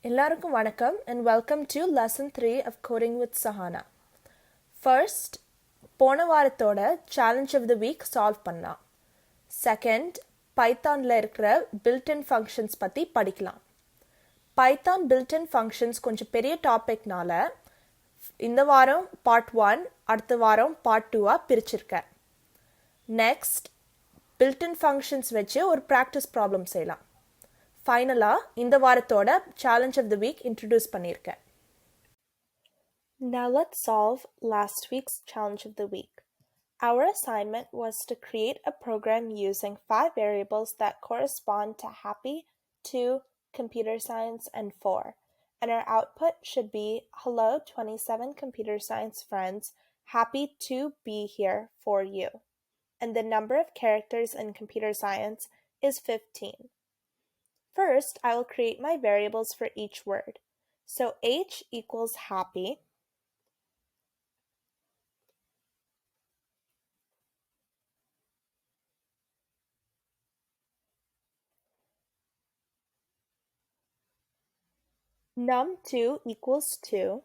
எல்லாருக்கும் வணக்கம் and welcome to lesson 3 of coding with Sahana. First, போன வாரத்தோட challenge of the week solve பண்ணலாம். Second, பைத்தான்ல இருக்கிற built-in functions பத்தி படிக்கலாம். பைத்தான் built-in functions கொஞ்சம் பெரிய டாபிக்னால இந்த வாரம் part 1, அடுத்த வாரம் part 2 பிரிச்சிருக்கேன். Next, built-in functions வச்சு ஒரு practice problem செய்யலாம். ஃபைனலா இந்த வாரத்தோட challenge of the week introduce பண்ணியிருக்கேன். Now let's solve last week's challenge of the week. Our assignment was to create a program using 5 variables that correspond to happy, 2, computer science, and 4. And our output should be, hello 27 computer science friends, happy to be here for you. And the number of characters in computer science is 15. First, I will create my variables for each word. So H equals happy. Num2 equals 2.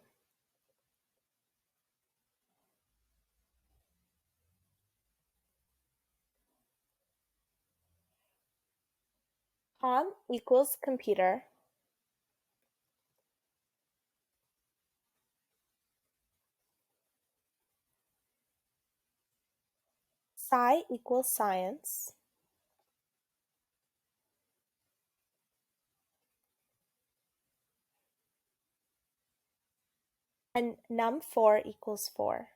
Com equals computer. Sci equals science. And num4 equals 4.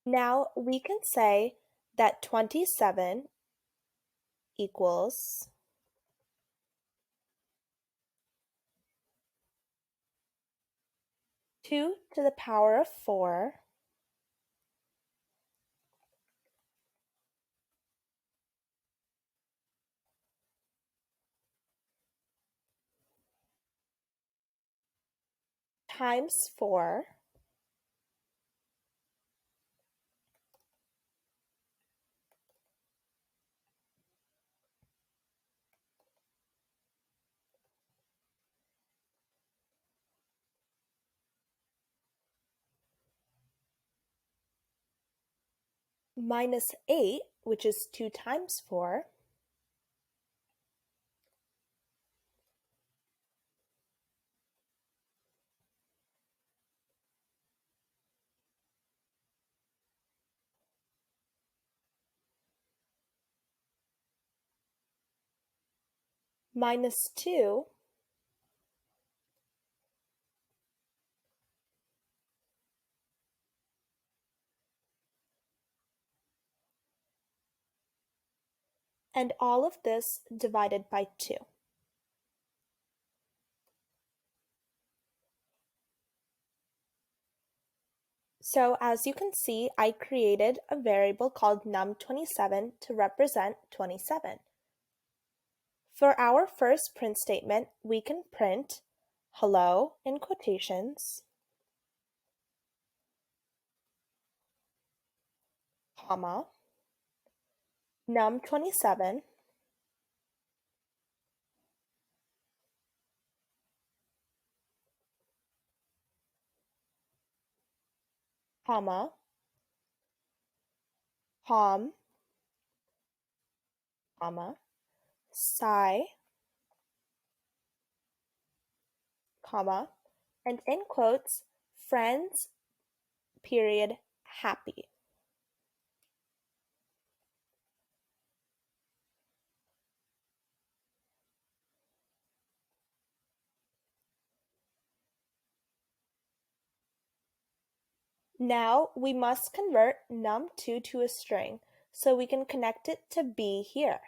Now we can say that 27 equals 2 to the power of 4 times 4 minus 8, which is 2 times 4, minus 2, and all of this divided by 2. So as you can see, I created a variable called num27 to represent 27. For our first print statement, we can print hello in quotations, comma, num27, comma, com, comma, sci, comma, and in quotes, friends, period, happy. Now we must convert num2 to a string so we can connect it to be here.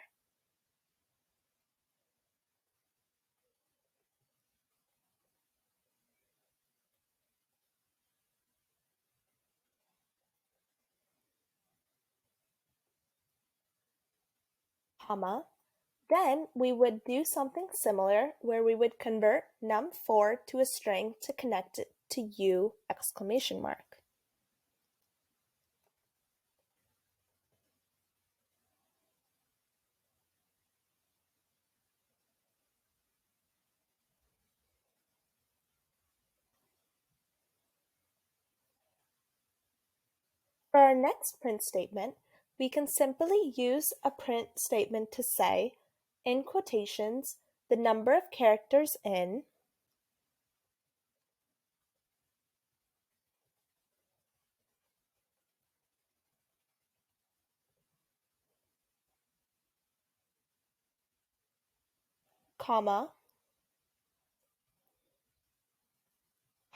Comma. Then we would do something similar where we would convert num4 to a string to connect it to you! For our next print statement, we can simply use a print statement to say, in quotations, the number of characters in comma,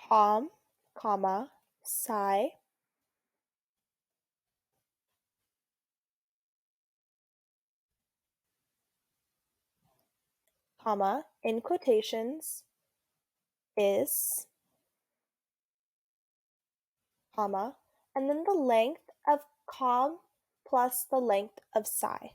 hom, comma, psi, comma, in quotations, is, comma, and then the length of com plus the length of psi.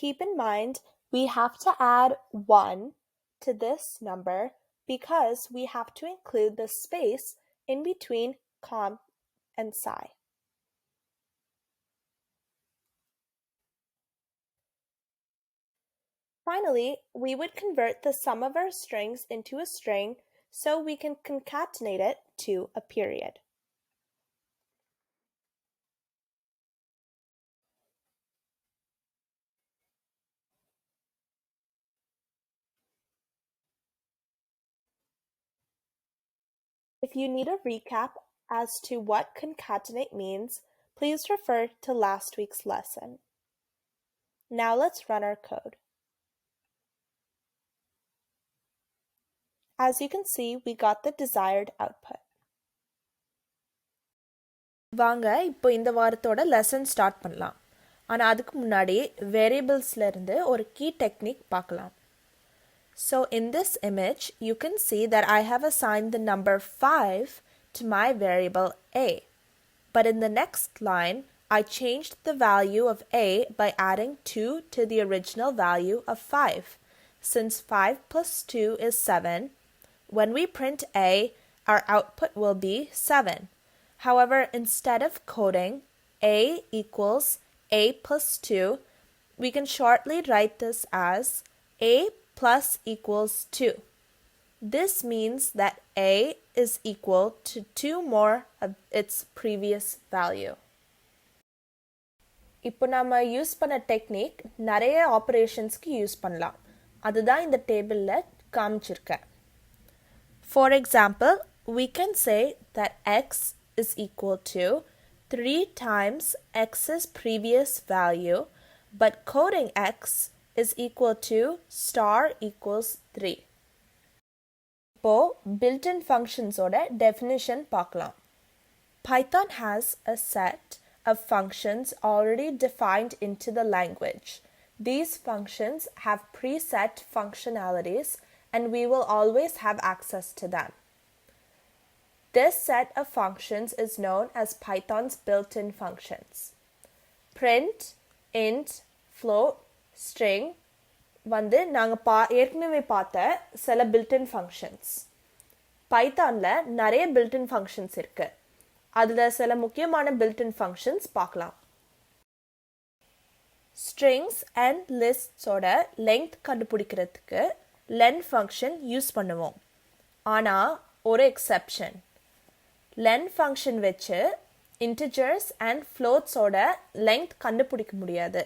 Keep in mind, we have to add 1 to this number because we have to include the space in between com and psi. Finally, we would convert the sum of our strings into a string so we can concatenate it to a period. If you need a recap as to what concatenate means, please refer to last week's lesson. Now let's run our code. As you can see, we got the desired output. வாங்க இப்போ இந்த வாரத்தோட lesson start பண்ணலாம். ஆனால் அதுக்கு முன்னாடி வேரியபிள்ஸ்ல இருந்து ஒரு கீ டெக்னிக் பார்க்கலாம். So in this image, you can see that I have assigned the number 5 to my variable a. But in the next line, I changed the value of a by adding 2 to the original value of 5. Since 5 plus 2 is 7, when we print a, our output will be 7. However, instead of coding a equals a plus 2, we can shortly write this as a plus equals 2. This means that a is equal to 2 more of its previous value. இப்போ நாம use பண்ண technique நிறைய ஆப்பரேஷன்ஸ்க்கு use பண்ணலாம். அதுதான் இந்த டேபிளில் காமிச்சிருக்கேன். For example, we can say that x is equal to 3 times x's previous value, but coding x is equal to star equals 3. இப்போ built-in functions ஓட definition பார்க்கலாம். Python has a set of functions already defined into the language. These functions have preset functionalities and we will always have access to them. This set of functions is known as Python's built-in functions. Print, int, float, string வந்து நாங்கள் ஏற்கனவே பார்த்த சில built-in functions. பைத்தானில் நிறைய built-in functions இருக்கு. அதில் சில முக்கியமான built-in functions பார்க்கலாம். Strings and lists ஓட length கண்டுபிடிக்கிறதுக்கு len function யூஸ் பண்ணுவோம். ஆனால் ஒரு exception. len function வச்சு integers and floats ஓட length கண்டுபிடிக்க முடியாது.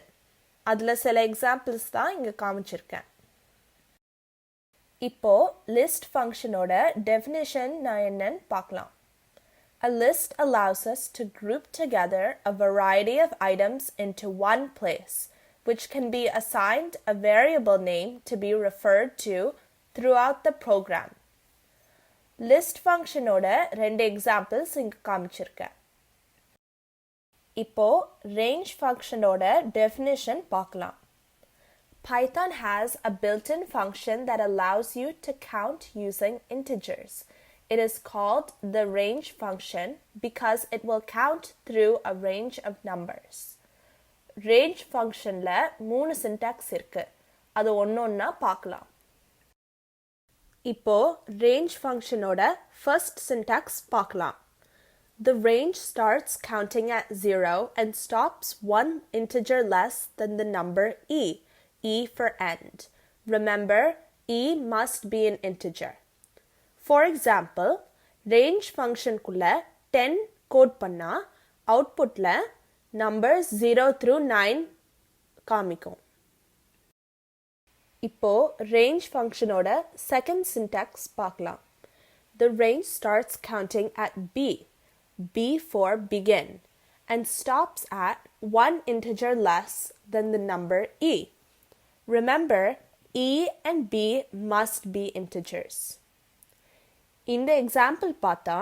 அதில் சில எக்ஸாம்பிள்ஸ் தான் இங்கே காமிச்சிருக்கேன். இப்போ list functionோட definition நான் என்னன்னு பார்க்கலாம். A list allows us to group together a variety of items into one place, which can be assigned a variable name to be referred to throughout the program. List functionோட ரெண்டு examples இங்க காமிச்சிருக்கேன். இப்போ range functionோட definition பார்க்கலாம். Python has a built-in function that allows you to count using integers. It is called the range function because it will count through a range of numbers. Range functionல 3 syntax இருக்கு. அது ஒன்னொன்னா பார்க்கலாம். இப்போ range functionோட first syntax பார்க்கலாம். The range starts counting at 0 and stops one integer less than the number e for end. Remember, e must be an integer. For example, range function குள்ள 10 code பண்ணா அவுட்புட்ல numbers 0 through 9 காமிக்கும். இப்போ range ஃபங்க்ஷனோட second syntax பார்க்கலாம். The range starts counting at B for begin, and stops at one integer less than the number e. Remember, e and b must be integers. இந்த example பார்த்தா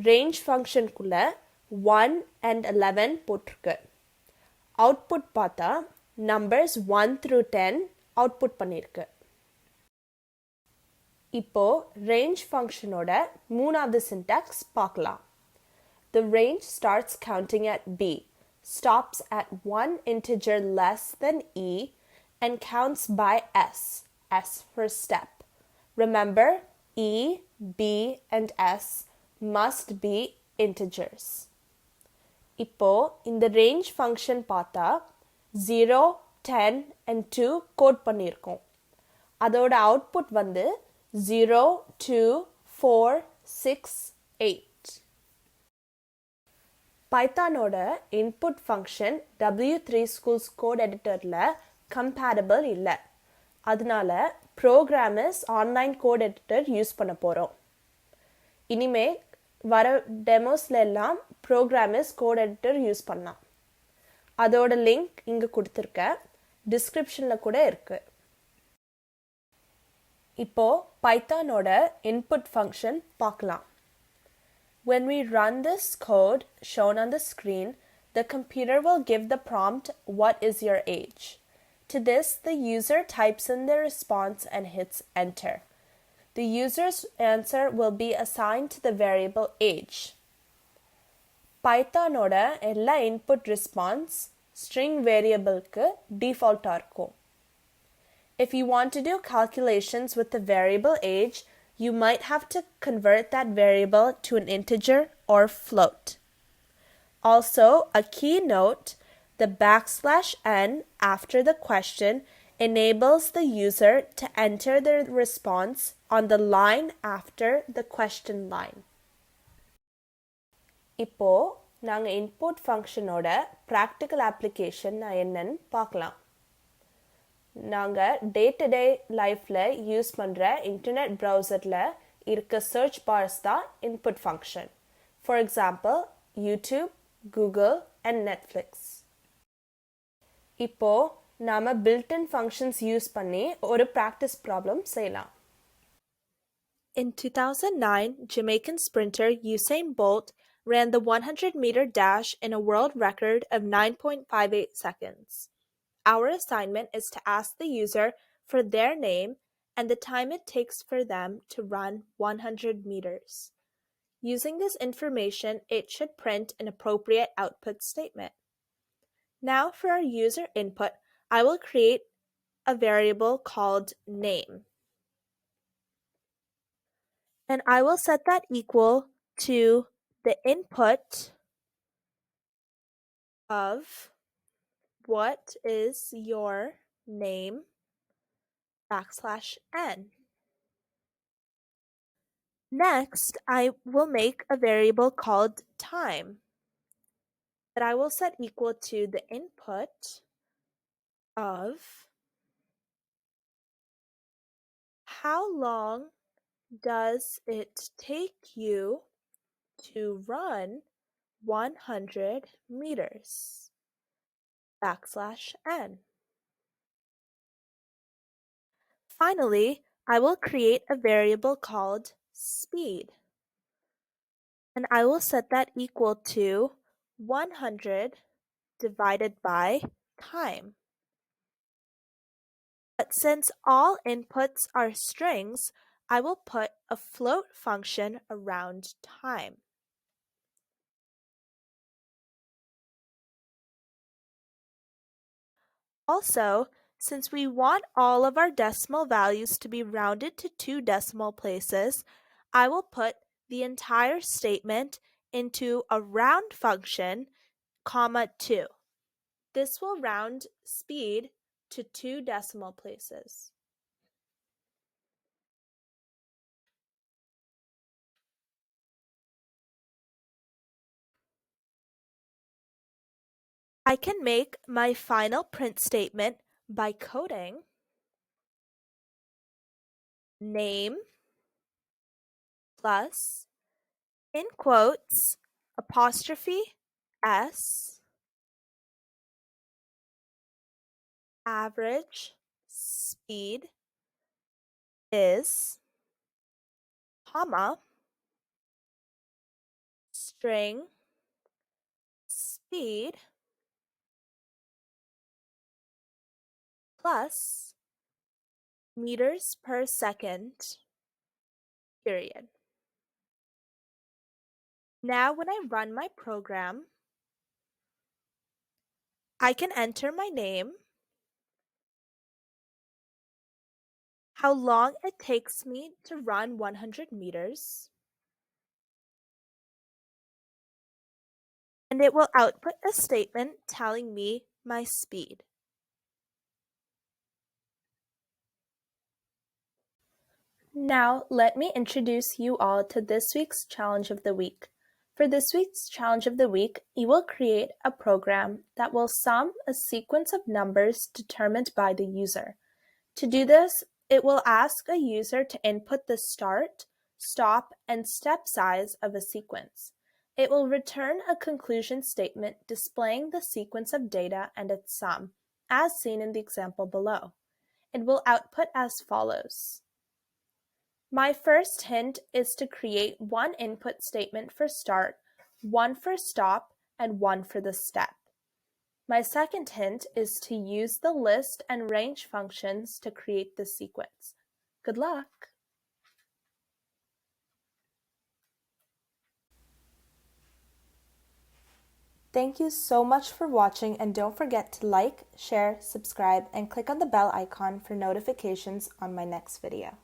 range ஃபங்க்ஷனுக்குள்ள 1 and 11 போட்டிருக்கு. Output பார்த்தா numbers 1 through 10 output பண்ணியிருக்கு. இப்போ range ஃபங்க்ஷனோட மூணாவது syntax பார்க்கலாம். The range starts counting at B, stops at one integer less than E, and counts by S for step. Remember, E, B, and S must be integers. இப்போ இந்த range function பார்த்தா 0, 10, and 2 code பண்ணியிருக்கோம். அதோட output வந்து 0, 2, 4, 6, 8. பைத்தானோட input function W3 Schools code எடிட்டரில் compatible இல்லை. அதனால programmers online code editor use பண்ண போகிறோம். இனிமே வர டெமோஸ்ல எல்லாம் ப்ரோக்ராமர்ஸ் கோட் எடிட்டர் யூஸ் பண்ணலாம். அதோட லிங்க் இங்கே கொடுத்துருக்கேன், டிஸ்கிரிப்ஷனில் கூட இருக்குது. இப்போ பைத்தானோட இன்புட் ஃபங்க்ஷன் பார்க்கலாம். When we run this code shown on the screen, the computer will give the prompt, "What is your age?" To this, the user types in their response and hits enter. The user's answer will be assigned to the variable age. பைத்தானோட எல்லா input response string variableக்கு default-ஆ இருக்கும். If you want to do calculations with the variable age, you might have to convert that variable to an integer or float. Also, a key note, the \n after the question enables the user to enter their response on the line after the question line. இப்போ நாங்க input functionோட practical application என்னன்னு பார்க்கலாம். நாங்கள் day to day லைஃப்பில் use பண்ணுற internet ப்ரௌசரில் இருக்க search parse தான் input function. For example YouTube, Google and Netflix. இப்போது நாம் பில்ட்-இன் ஃபங்க்ஷன்ஸ் யூஸ் பண்ணி ஒரு ப்ராக்டிஸ் ப்ராப்ளம் செய்யலாம். In 2009, Jamaican sprinter Usain Bolt ran the 100-meter dash in a world record of 9.58 seconds. Our assignment is to ask the user for their name and the time it takes for them to run 100 meters. Using this information, it should print an appropriate output statement. Now for our user input, I will create a variable called name. And I will set that equal to the input of "What is your name?" \n. Next, I will make a variable called time that I will set equal to the input of "How long does it take you to run 100 meters?" \n. Finally, I will create a variable called speed, and I will set that equal to 100 divided by time. But since all inputs are strings, I will put a float function around time. Also, since we want all of our decimal values to be rounded to 2 decimal places, I will put the entire statement into a round function, comma 2. This will round speed to 2 decimal places. I can make my final print statement by coding name plus, in quotes, apostrophe s, average speed is, comma, string speed plus meters per second, period. Now when I run my program, I can enter my name, how long it takes me to run 100 meters, and it will output a statement telling me my speed. Now, let me introduce you all to this week's Challenge of the Week. For this week's Challenge of the Week, you will create a program that will sum a sequence of numbers determined by the user. To do this, it will ask a user to input the start, stop, and step size of a sequence. It will return a conclusion statement displaying the sequence of data and its sum, as seen in the example below. It will output as follows. My first hint is to create one input statement for start, one for stop, and one for the step. My second hint is to use the list and range functions to create the sequence. Good luck! Thank you so much for watching, and don't forget to like, share, subscribe, and click on the bell icon for notifications on my next video.